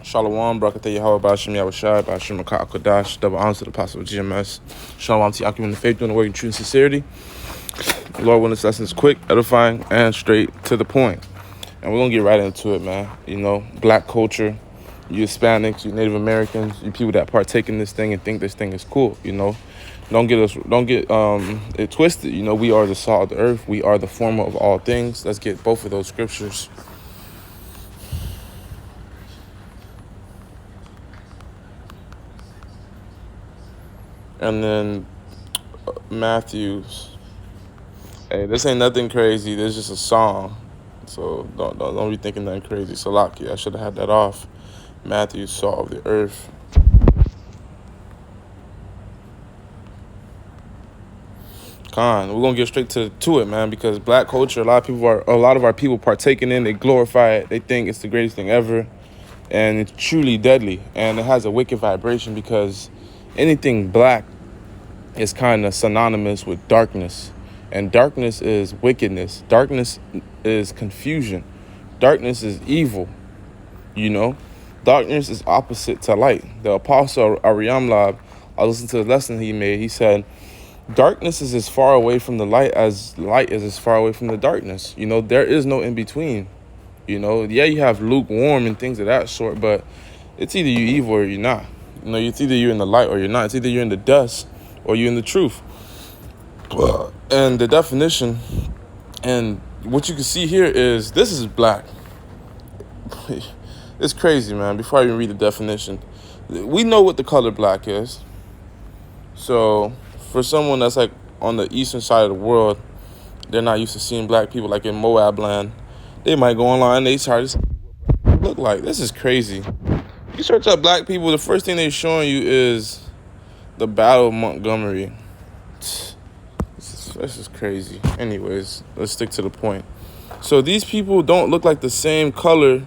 Shalom, Barakatah Yahweh, Bashim Yahushai, Bashim Makah Kodash, double honors to the apostle of GMS. Shalom to Yakim in the faith, doing the work in truth and sincerity. The Lord wanted this lesson is quick, edifying, and straight to the point. And we're going to get right into it, man. You know, black culture, you Hispanics, you Native Americans, you people that partake in this thing and think this thing is cool, you know. Don't get it twisted. You know, we are the salt of the earth. We are the former of all things. Let's get both of those scriptures. And then Matthews. Hey, this ain't nothing crazy. This is just a song. So don't be thinking nothing crazy. Salaki, I should have had that off. Matthew, salt of the earth. We're gonna get straight to it, man, because black culture, a lot of our people partaking in, they glorify it, they think it's the greatest thing ever, and it's truly deadly, and it has a wicked vibration because anything black is kind of synonymous with darkness, and darkness is wickedness, darkness is confusion, darkness is evil, you know. Darkness is opposite to light. The apostle Ariam Lab, I listened to the lesson he made, he said, darkness is as far away from the light as light is as far away from the darkness. You know, there is no in between. You know, yeah, you have lukewarm and things of that sort, but it's either you evil or you're not. You know, it's either you're in the light or you're not. It's either you're in the dust or you're in the truth. And the definition and what you can see here is this is black. It's crazy, man. Before I even read the definition, we know what the color black is. So for someone that's like on the eastern side of the world, they're not used to seeing black people like in Moab land. They might go online, they try to see what black people look like. This is crazy. You search up black people, the first thing they're showing you is the Battle of Montgomery. This is crazy. Anyways, let's stick to the point. So these people don't look like the same color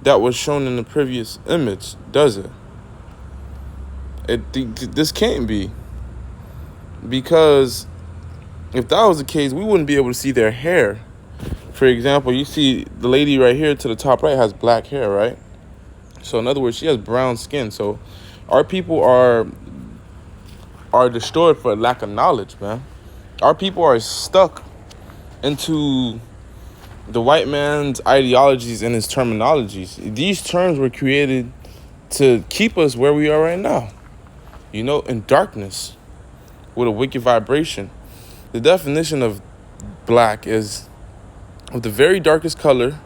that was shown in the previous image, does it? This can't be. Because if that was the case, we wouldn't be able to see their hair. For example, you see the lady right here to the top right has black hair, right? So in other words, she has brown skin. So our people are destroyed for lack of knowledge, man. Our people are stuck into the white man's ideologies and his terminologies. These terms were created to keep us where we are right now, you know, in darkness, with a wicked vibration. The definition of black is of the very darkest color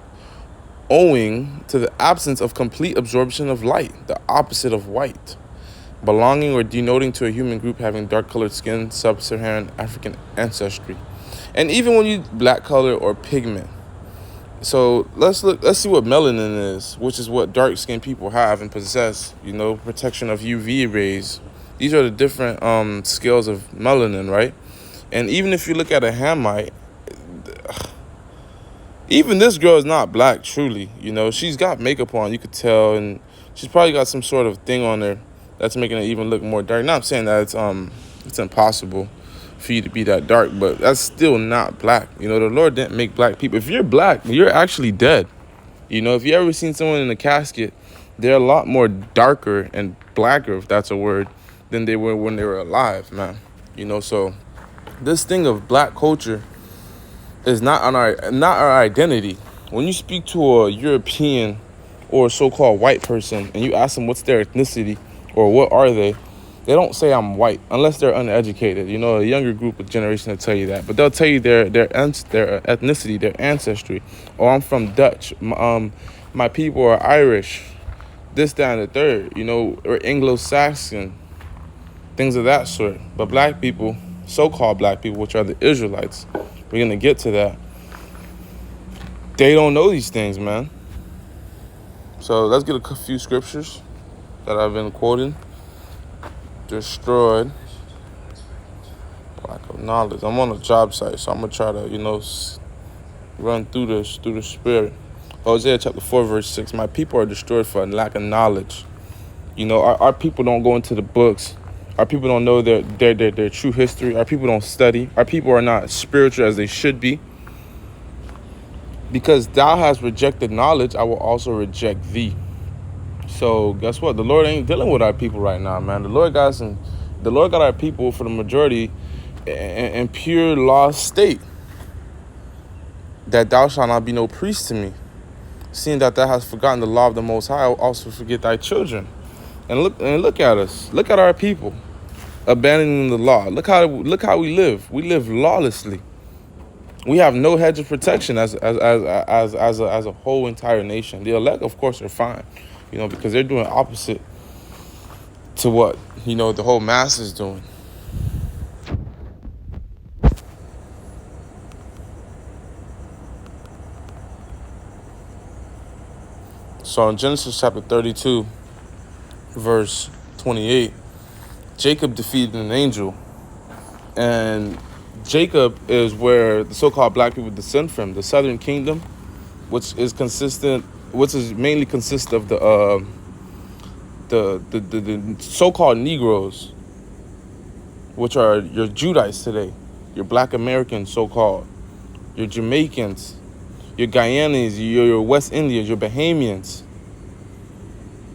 owing to the absence of complete absorption of light, the opposite of white, belonging or denoting to a human group having dark colored skin, sub-Saharan African ancestry. And even when you black color or pigment. So let's see what melanin is, which is what dark skinned people have and possess, you know, protection of UV rays. These are the different scales of melanin, right? And even if you look at a Hamite, even this girl is not black, truly. You know, she's got makeup on, you could tell, and she's probably got some sort of thing on her that's making it even look more dark. Not saying that it's impossible for you to be that dark, but that's still not black. You know, the Lord didn't make black people. If you're black, you're actually dead. You know, if you ever seen someone in a casket, they're a lot more darker and blacker, if that's a word, than they were when they were alive, man. You know, so this thing of black culture is not our identity. When you speak to a European or a so-called white person and you ask them what's their ethnicity or what are they don't say I'm white unless they're uneducated. You know, a younger group of generation will tell you that, but they'll tell you their ethnicity, their ancestry. Oh, I'm from Dutch. My people are Irish. This, that, and the third. You know, or Anglo-Saxon. Things of that sort. But black people, so-called black people, which are the Israelites, we're going to get to that. They don't know these things, man. So let's get a few scriptures that I've been quoting. Destroyed. Lack of knowledge. I'm on a job site, so I'm going to try to, you know, run through the spirit. Hosea chapter 4, verse 6. My people are destroyed for lack of knowledge. You know, our people don't go into the books. Our people don't know their true history. Our people don't study. Our people are not spiritual as they should be. Because thou hast rejected knowledge, I will also reject thee. So guess what? The Lord ain't dealing with our people right now, man. The Lord got our people for the majority in pure lost state. That thou shalt not be no priest to me. Seeing that thou hast forgotten the law of the Most High, also forget thy children. And look at us. Look at our people abandoning the law. Look how we live. We live lawlessly. We have no hedge of protection as a whole entire nation. The elect, of course, are fine, because they're doing opposite to what the whole mass is doing. So in Genesis chapter 32, verse 28, Jacob defeated an angel, and Jacob is where the so-called black people descend from, the southern kingdom, which is mainly consist of the so-called Negroes, which are your Judites today, your black Americans so-called, your Jamaicans, your Guyanese, your West Indians, your Bahamians.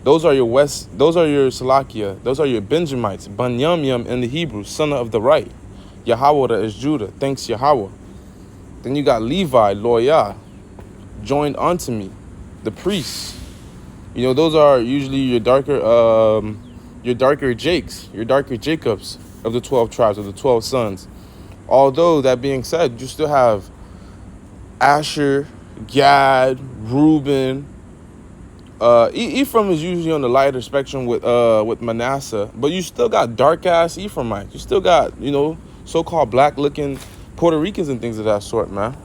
Those are your Salakia, those are your Benjamites, Banyamyam in the Hebrew, son of the right. Yahweh is Judah, thanks Yahweh. Then you got Levi, Loyah, joined unto me, the priests. Those are usually your darker Jakes, your darker Jacobs of the 12 tribes, of the 12 sons. Although, that being said, you still have Asher, Gad, Reuben. Ephraim is usually on the lighter spectrum with Manasseh, but you still got dark ass Ephraimites. You still got so-called black looking Puerto Ricans and things of that sort, man.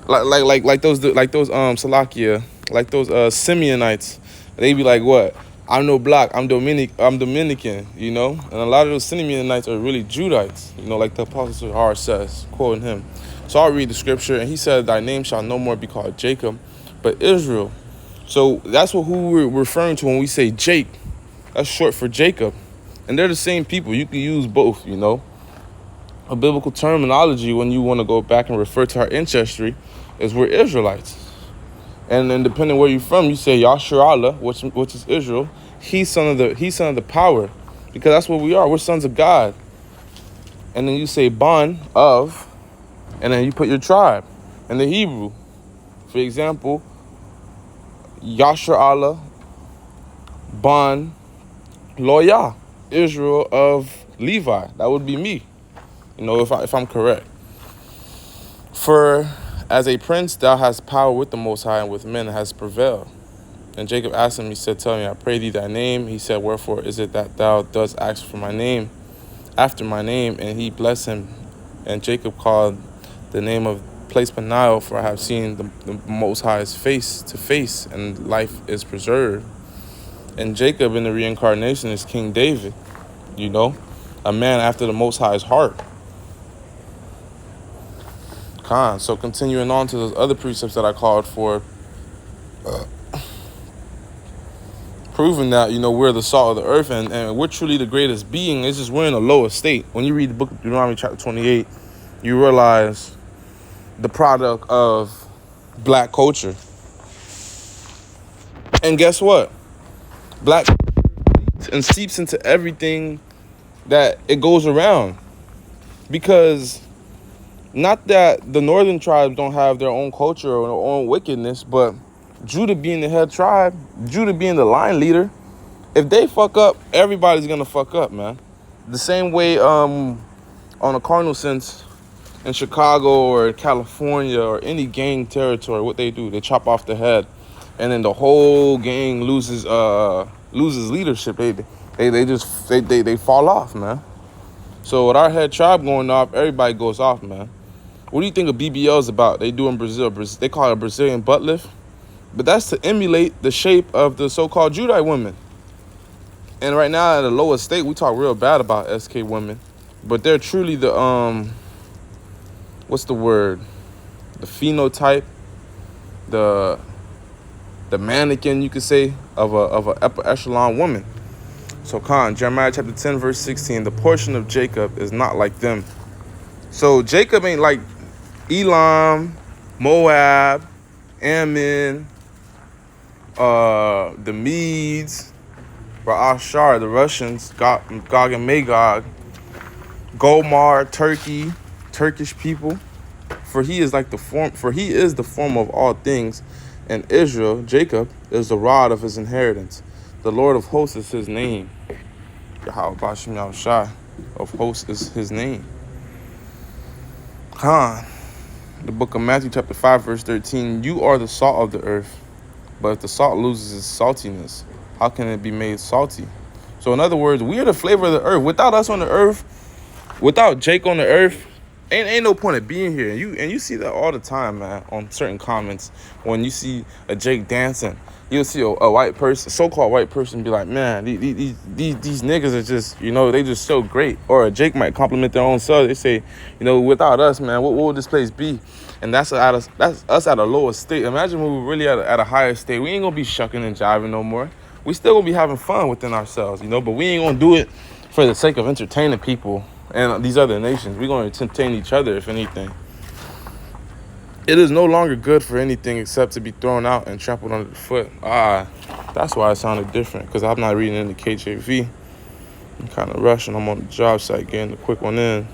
Like those Salakia, like those Simeonites. They be like, what? I'm no black. I'm Dominican. And a lot of those Simeonites are really Judites. Like the Apostle Har says, quoting him. So I'll read the scripture, and he said, "Thy name shall no more be called Jacob, but Israel." So that's who we're referring to when we say Jake. That's short for Jacob. And they're the same people. You can use both, A biblical terminology when you want to go back and refer to our ancestry is we're Israelites. And then depending where you're from, you say Yasharallah, which is Israel. He's son of the power. Because that's what we are. We're sons of God. And then you say Ban of, and then you put your tribe in the Hebrew. For example, Yasher Allah, Ban, Loyah, Israel of Levi. That would be me, if I'm correct. For as a prince, thou hast power with the Most High, and with men has prevailed. And Jacob asked him, he said, "Tell me, I pray thee, thy name." He said, "Wherefore is it that thou dost ask for my name, after my name?" And he blessed him. And Jacob called the name of place Peniel, for I have seen the Most High's face to face, and life is preserved. And Jacob in the reincarnation is King David, a man after the Most High's heart. So continuing on to those other precepts that I called for, proving that, we're the salt of the earth, and we're truly the greatest being. It's just we're in a lower state. When you read the book of Deuteronomy chapter 28, you realize the product of black culture. And guess what? Black culture and seeps into everything that it goes around. Because not that the northern tribes don't have their own culture or their own wickedness, but Judah being the head tribe, Judah being the line leader, if they fuck up, everybody's gonna fuck up, man. The same way on a cardinal sense in Chicago or California or any gang territory, what they do, they chop off the head, and then the whole gang loses leadership. They fall off, man. So with our head tribe going off, everybody goes off, man. What do you think a BBL is about? They do in Brazil. They call it a Brazilian butt lift. But that's to emulate the shape of the so-called Judite women. And right now at the lowest state, we talk real bad about SK women. But they're truly the, what's the word? The phenotype, the mannequin, you could say, of a upper echelon woman. So Jeremiah chapter 10, verse 16, the portion of Jacob is not like them. So Jacob ain't like Elam, Moab, Ammon, The Medes, Ra'ashar, the Russians, Gog and Magog, Gomar, Turkey, Turkish people. For he is the form of all things, and Israel, Jacob, is the rod of his inheritance. The Lord of hosts is his name. Yahweh Bashim Yahushai of hosts is his name. The book of Matthew chapter 5 verse 13, you are the salt of the earth, but if the salt loses its saltiness, how can it be made salty? So in other words, we are the flavor of the earth. Without us on the earth, without Jake on the earth, ain't no point of being here. And you see that all the time, man, on certain comments. When you see a Jake dancing, you'll see a white person, so-called white person, be like, man, these niggas are just, they just so great. Or a Jake might compliment their own self. They say, without us, man, what would this place be? And that's us at a lower state. Imagine when we're really at a higher state. We ain't gonna be shucking and jiving no more. We still gonna be having fun within ourselves, but we ain't gonna do it for the sake of entertaining people and these other nations. We're gonna entertain each other, if anything. It is no longer good for anything except to be thrown out and trampled under the foot. That's why it sounded different, because I'm not reading in the KJV. I'm kind of rushing. I'm on the job site getting the quick one in.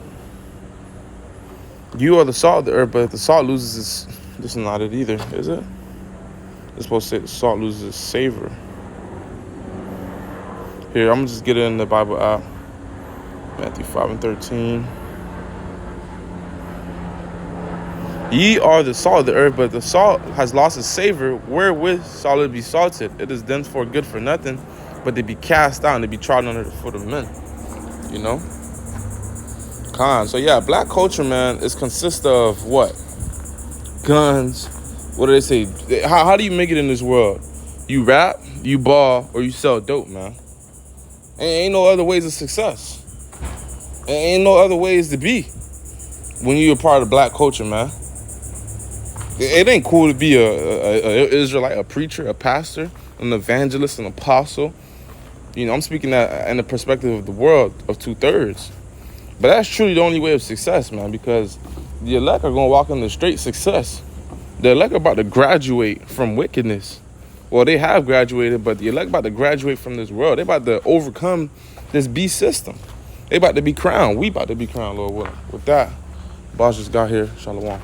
You are the salt of the earth, but if the salt loses its... This is not it either, is it? It's supposed to say the salt loses its savor. Here, I'm going to just get it in the Bible app. Matthew 5 and 13. Ye are the salt of the earth, but the salt has lost its savor. Wherewith shall it be salted? It is thenceforth good for nothing, but to be cast out and to be trodden under the foot of men. So yeah, black culture, man, consists of what? Guns. What do they say? How do you make it in this world? You rap, you ball, or you sell dope, man. Ain't no other ways of success. Ain't no other ways to be when you're a part of black culture, man. It ain't cool to be a Israelite, a preacher, a pastor, an evangelist, an apostle. I'm speaking that in the perspective of the world of 2/3. But that's truly the only way of success, man, because the elect are going to walk into straight success. The elect are about to graduate from wickedness. Well, they have graduated, but the elect about to graduate from this world. They about to overcome this beast system. They about to be crowned. We about to be crowned, Lord willing. With that, boss just got here. Shalom.